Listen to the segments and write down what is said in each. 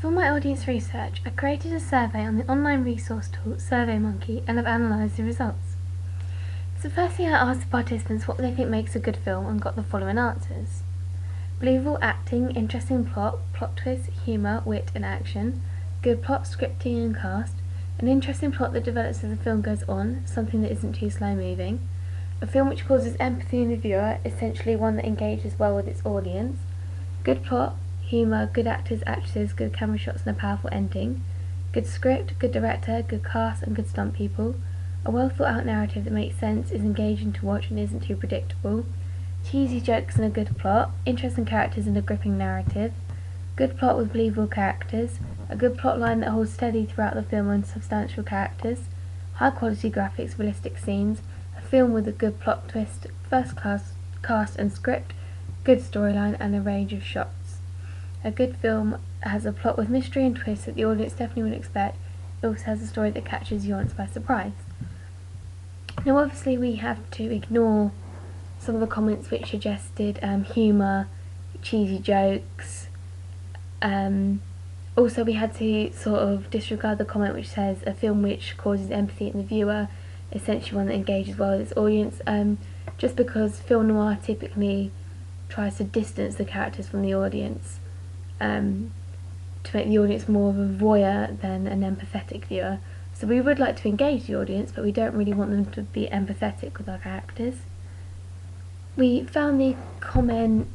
For my audience research, I created a survey on the online resource tool SurveyMonkey and have analysed the results. So firstly I asked the participants what they think makes a good film and got the following answers. Believable acting, interesting plot, plot twist, humour, wit and action, good plot, scripting and cast, an interesting plot that develops as the film goes on, something that isn't too slow moving, a film which causes empathy in the viewer, essentially one that engages well with its audience, good plot, humour, good actors, actresses, good camera shots and a powerful ending, good script, good director, good cast and good stunt people, a well thought out narrative that makes sense, is engaging to watch and isn't too predictable, cheesy jokes and a good plot, interesting characters and a gripping narrative, good plot with believable characters, a good plot line that holds steady throughout the film and substantial characters, high quality graphics, realistic scenes, a film with a good plot twist, first class cast and script, good storyline and a range of shots. A good film has a plot with mystery and twists that the audience definitely wouldn't expect. It also has a story that catches you once by surprise. Now obviously we have to ignore some of the comments which suggested humour, cheesy jokes. Also we had to sort of disregard the comment which says a film which causes empathy in the viewer, essentially one that engages well with its audience, just because film noir typically tries to distance the characters from the audience, to make the audience more of a voyeur than an empathetic viewer. So we would like to engage the audience, but we don't really want them to be empathetic with our characters. We found the comment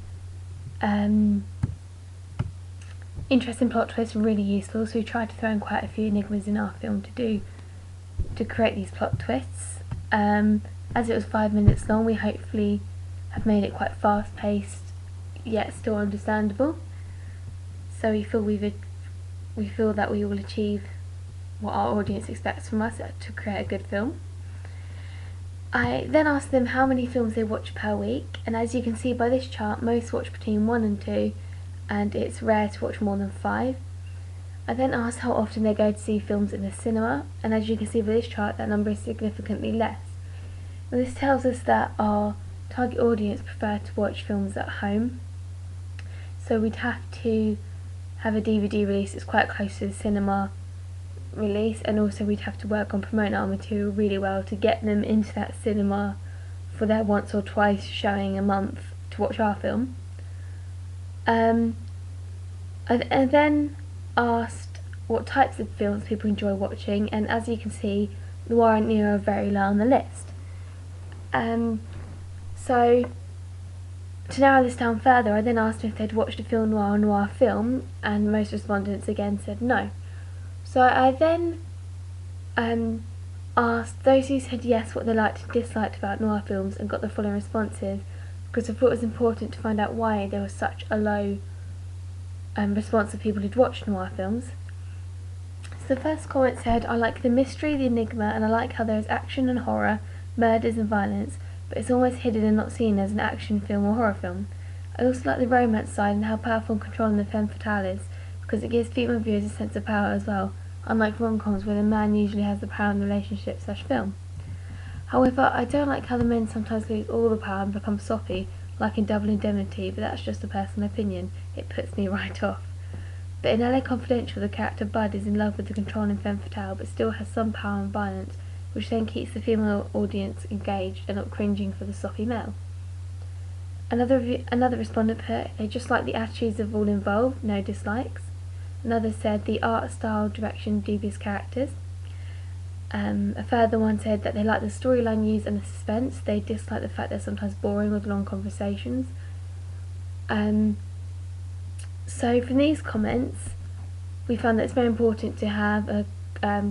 interesting plot twists really useful, so we tried to throw in quite a few enigmas in our film to create these plot twists. As it was 5 minutes long, we hopefully have made it quite fast paced yet still understandable. So we feel that we will achieve what our audience expects from us to create a good film. I then asked them how many films they watch per week, and as you can see by this chart, most watch between 1 and 2, and it's rare to watch more than 5. I then asked how often they go to see films in the cinema, and as you can see by this chart, that number is significantly less. Now this tells us that our target audience prefer to watch films at home, so we'd have to have a DVD release that's quite close to the cinema release, and also we'd have to work on promoting our material really well to get them into that cinema for their once or twice showing a month to watch our film. I then asked what types of films people enjoy watching, and as you can see, noir and neo are very low on the list. So to narrow this down further, I then asked them if they'd watched a film noir or noir film, and most respondents again said no. So I then asked those who said yes what they liked and disliked about noir films, and got the following responses, because I thought it was important to find out why there was such a low response of people who'd watched noir films. So the first comment said, I like the mystery, the enigma, and I like how there is action and horror, murders and violence, but it's almost hidden and not seen as an action film or horror film. I also like the romance side and how powerful and controlling the femme fatale is, because it gives female viewers a sense of power as well, unlike rom-coms where the man usually has the power in the relationship/film. However, I don't like how the men sometimes lose all the power and become soppy, like in Double Indemnity, but that's just a personal opinion. It puts me right off. But in LA Confidential, the character Bud is in love with the controlling femme fatale, but still has some power and violence, which then keeps the female audience engaged and not cringing for the soppy male. Another respondent put, they just like the attitudes of all involved, no dislikes. Another said the art, style, direction, dubious characters. A further one said that they like the storyline used and the suspense. They dislike the fact they're sometimes boring with long conversations. So from these comments, we found that it's very important to have a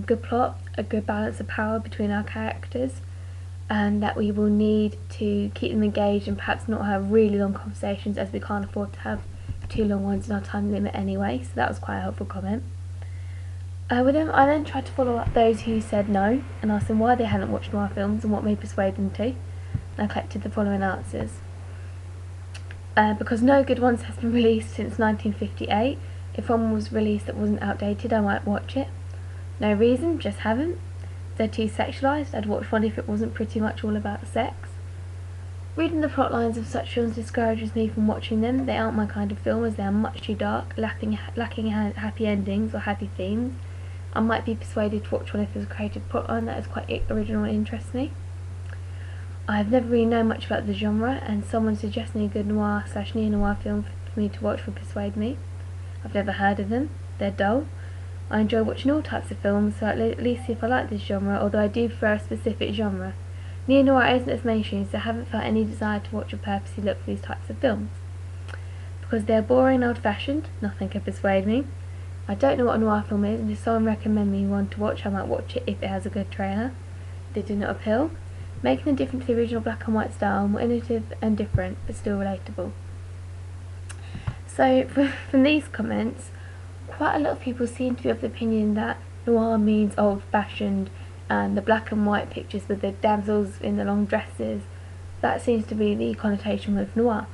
good plot, a good balance of power between our characters, and that we will need to keep them engaged and perhaps not have really long conversations, as we can't afford to have too long ones in our time limit anyway. So that was quite a helpful comment. I then tried to follow up those who said no and asked them why they hadn't watched noir films and what may persuade them to, and I collected the following answers. Because no good ones has been released since 1958. If one was released that wasn't outdated, I might watch it. No reason, just haven't. They're too sexualised, I'd watch one if it wasn't pretty much all about sex. Reading the plot lines of such films discourages me from watching them. They aren't my kind of film, as they are much too dark, lacking happy endings or happy themes. I might be persuaded to watch one if there's a creative plotline that is quite original and interests me. I've never really known much about the genre, and someone suggesting a good noir/neo-noir film for me to watch would persuade me. I've never heard of them. They're dull. I enjoy watching all types of films, so at least if I like this genre, although I do prefer a specific genre. Neo-noir isn't as mainstream, so I haven't felt any desire to watch or purposely look for these types of films. Because they are boring and old-fashioned, nothing can persuade me. I don't know what a noir film is, and if someone recommends me one to watch, I might watch it if it has a good trailer. They do not appeal, making them different to the original black and white style, more innovative and different, but still relatable. So, from these comments, quite a lot of people seem to be of the opinion that noir means old-fashioned, and the black and white pictures with the damsels in the long dresses, that seems to be the connotation with noir.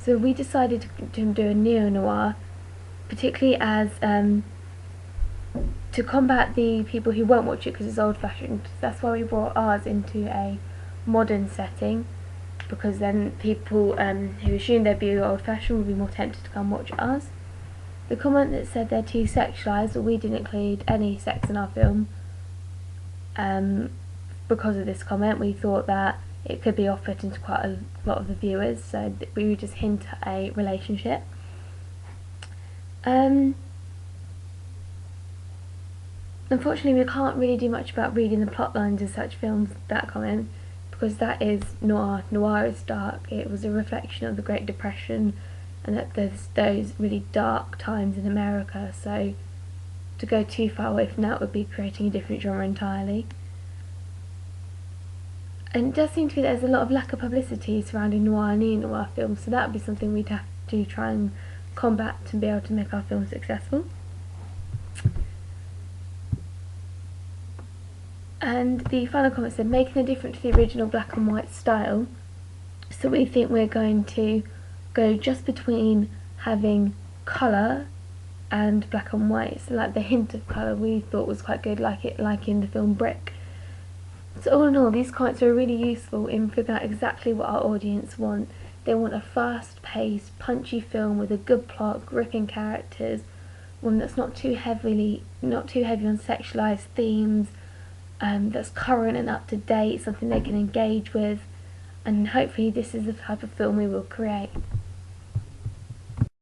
So we decided to do a neo-noir, particularly as to combat the people who won't watch it because it's old-fashioned. That's why we brought ours into a modern setting, because then people who assume they'd be old-fashioned would be more tempted to come watch ours. The comment that said they're too sexualised, but we didn't include any sex in our film. Because of this comment, we thought that it could be off-putting to quite a lot of the viewers, so we would just hint at a relationship. Unfortunately, we can't really do much about reading the plot lines of such films, that comment, because that is noir. Noir is dark. It was a reflection of the Great Depression, and that there's those really dark times in America, so to go too far away from that would be creating a different genre entirely. And it does seem to be there's a lot of lack of publicity surrounding noir and neo-noir films, so that would be something we'd have to try and combat to be able to make our film successful. And the final comment said, making a difference to the original black and white style, so we think we're going to go just between having colour and black and white, so like the hint of colour we thought was quite good, like in the film Brick. So all in all, these comments are really useful in figuring out exactly what our audience want. They want a fast-paced, punchy film with a good plot, gripping characters, one that's not too heavy on sexualised themes, that's current and up to date, something they can engage with, and hopefully this is the type of film we will create.